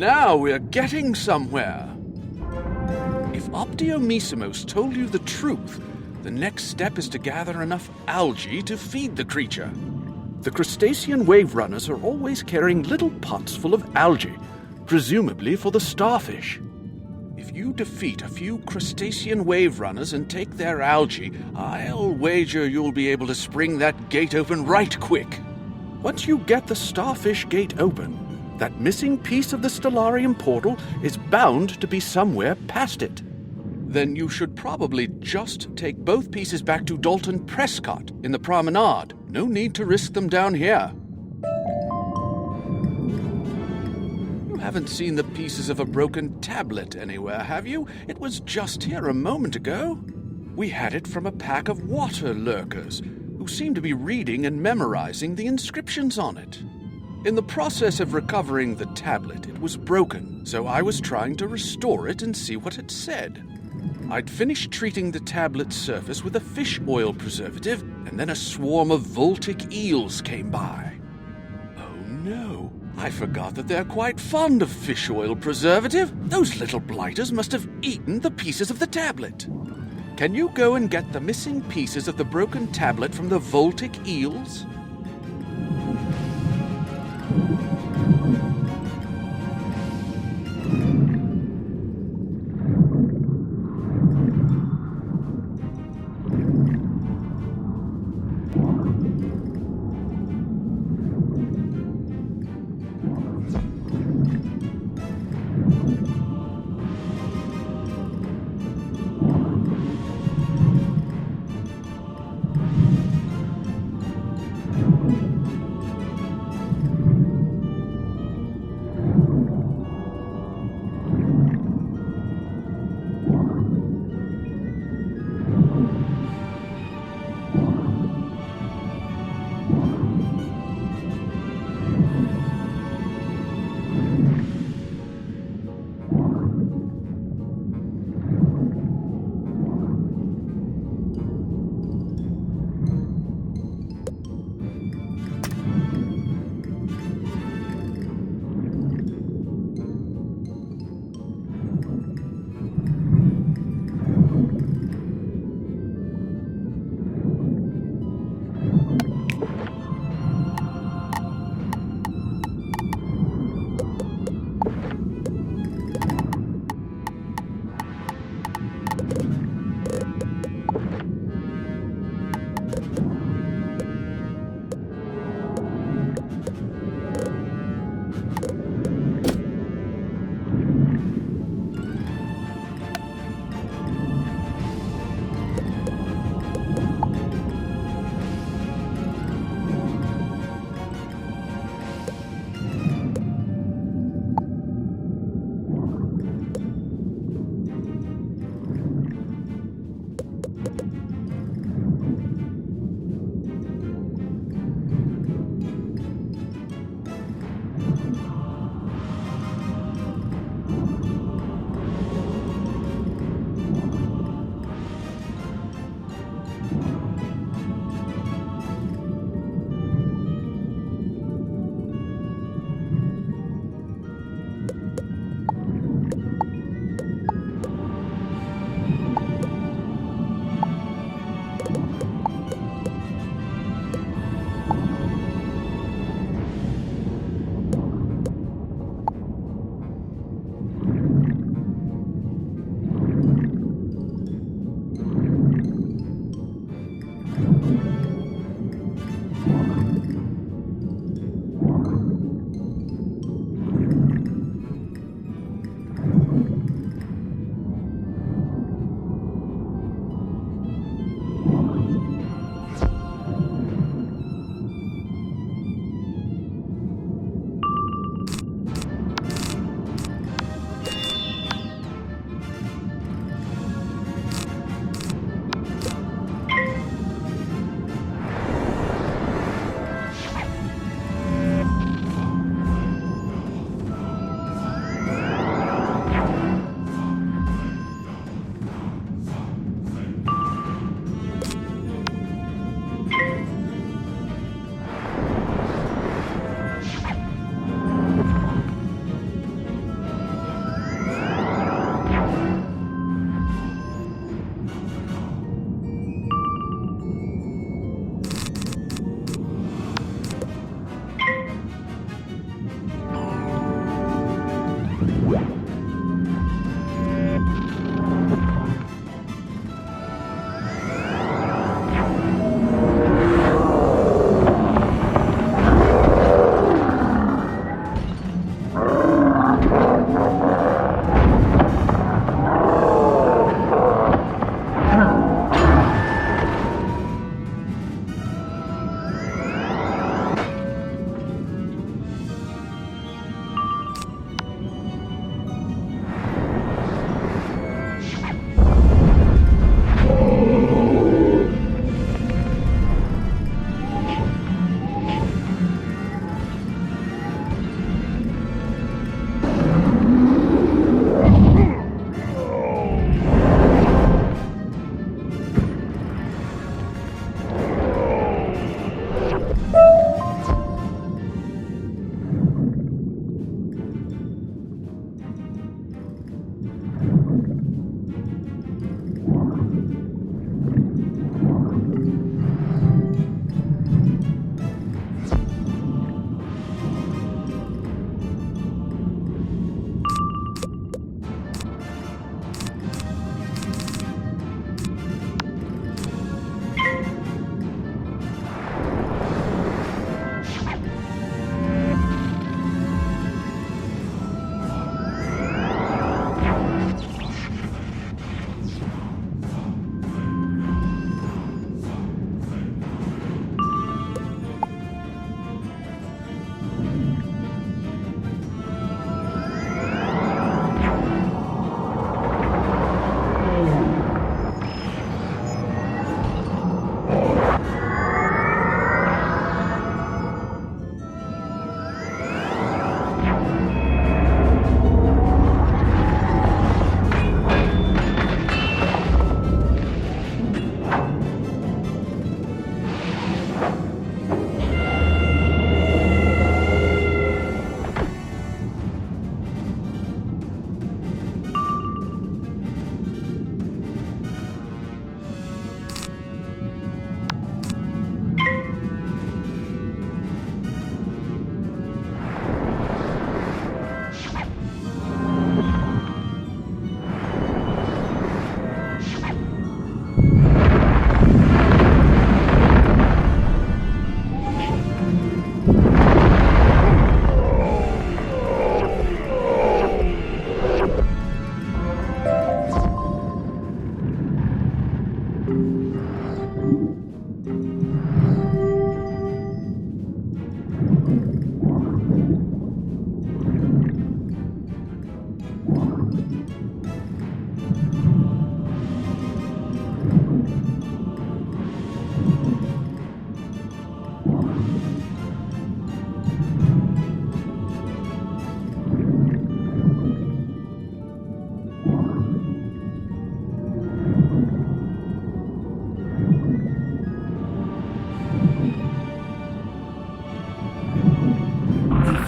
Now we're getting somewhere. If Optiomissimos told you the truth, the next step is to gather enough algae to feed the creature. The crustacean wave runners are always carrying little pots full of algae, presumably for the starfish. If you defeat a few crustacean wave runners and take their algae, I'll wager you'll be able to spring that gate open right quick. Once you get the starfish gate open, that missing piece of the Stellarium portal is bound to be somewhere past it. Then you should probably just take both pieces back to Dalton Prescott in the promenade. No need to risk them down here. You haven't seen the pieces of a broken tablet anywhere, have you? It was just here a moment ago. We had it from a pack of water lurkers, who seemed to be reading and memorizing the inscriptions on it. In the process of recovering the tablet, it was broken, so I was trying to restore it and see what it said. I'd finished treating the tablet's surface with a fish oil preservative, and then a swarm of Voltic eels came by. Oh no, I forgot that they're quite fond of fish oil preservative. Those little blighters must have eaten the pieces of the tablet. Can you go and get the missing pieces of the broken tablet from the Voltic eels?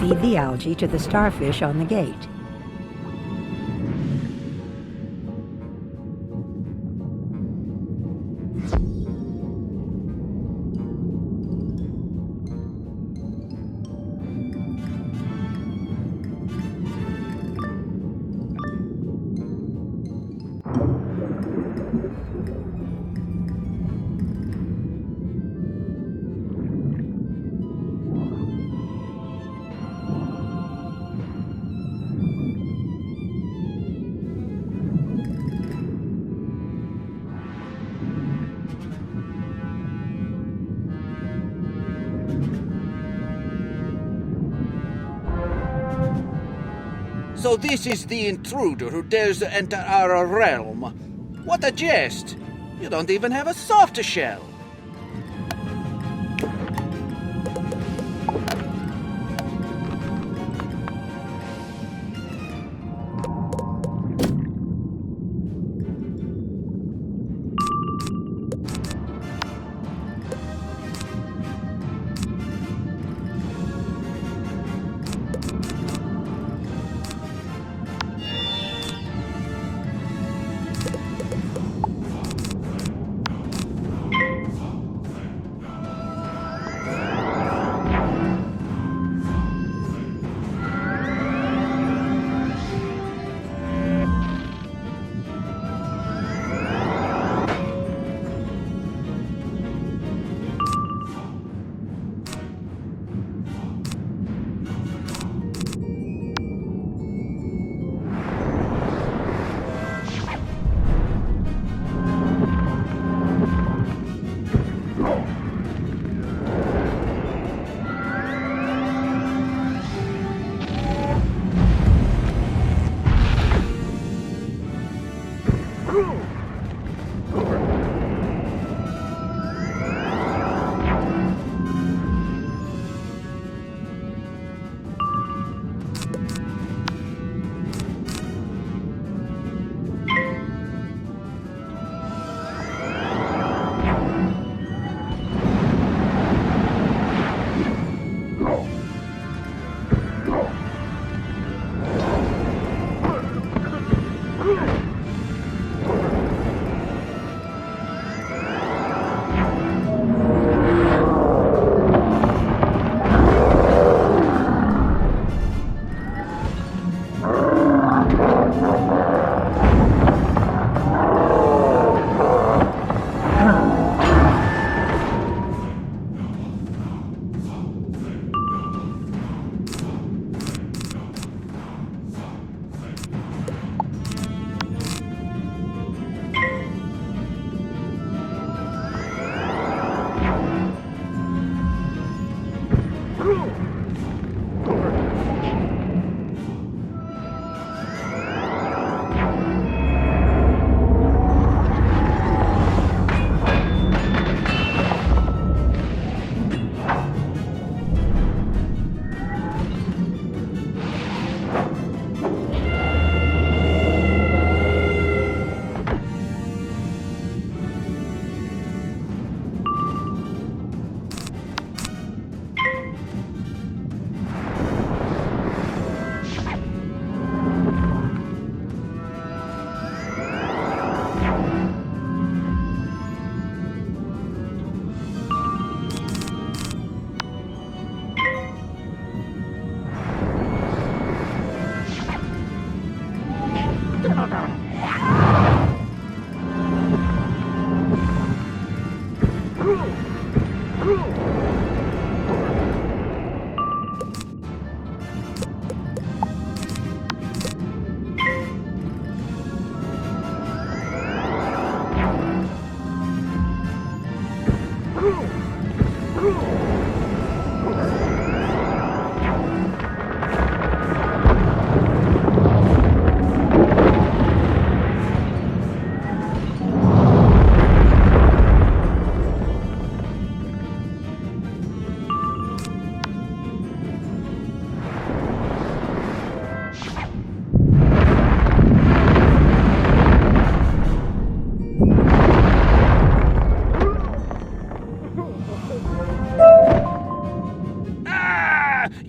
feed the algae to the starfish on the gate. So this is the intruder who dares to enter our realm. What a jest! You don't even have a soft shell.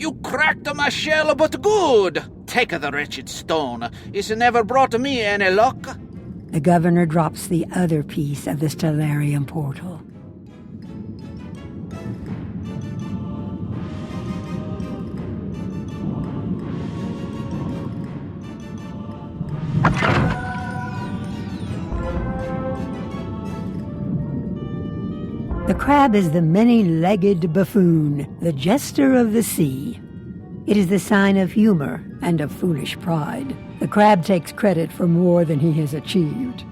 You cracked my shell, but good. Take the wretched stone. It's never brought me any luck. The governor drops the other piece of the Stellarium portal. The crab is the many-legged buffoon, the jester of the sea. It is the sign of humor and of foolish pride. The crab takes credit for more than he has achieved.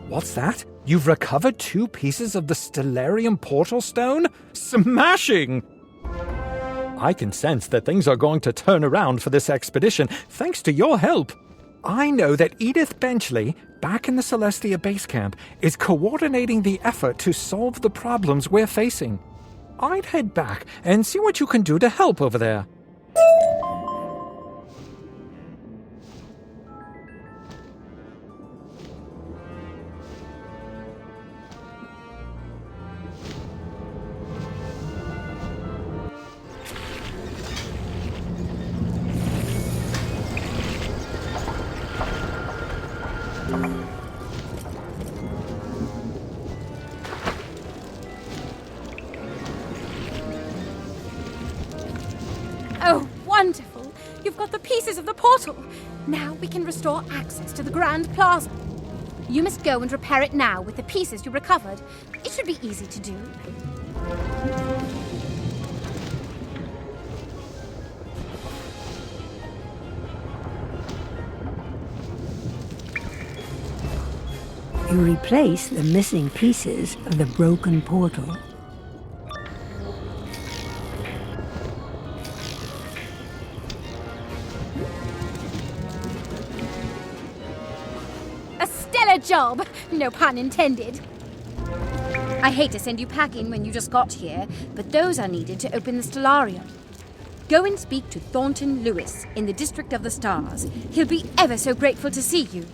What's that? You've recovered 2 pieces of the Stellarium portal stone? Smashing! I can sense that things are going to turn around for this expedition, thanks to your help. I know that Edith Benchley, back in the Celestia base camp, is coordinating the effort to solve the problems we're facing. I'd head back and see what you can do to help over there. Oh, wonderful! You've got the pieces of the portal. Now we can restore access to the Grand Plaza. You must go and repair it now with the pieces you recovered. It should be easy to do. You replace the missing pieces of the broken portal. A stellar job! No pun intended. I hate to send you packing when you just got here, but those are needed to open the Stellarium. Go and speak to Thornton Lewis in the District of the Stars. He'll be ever so grateful to see you.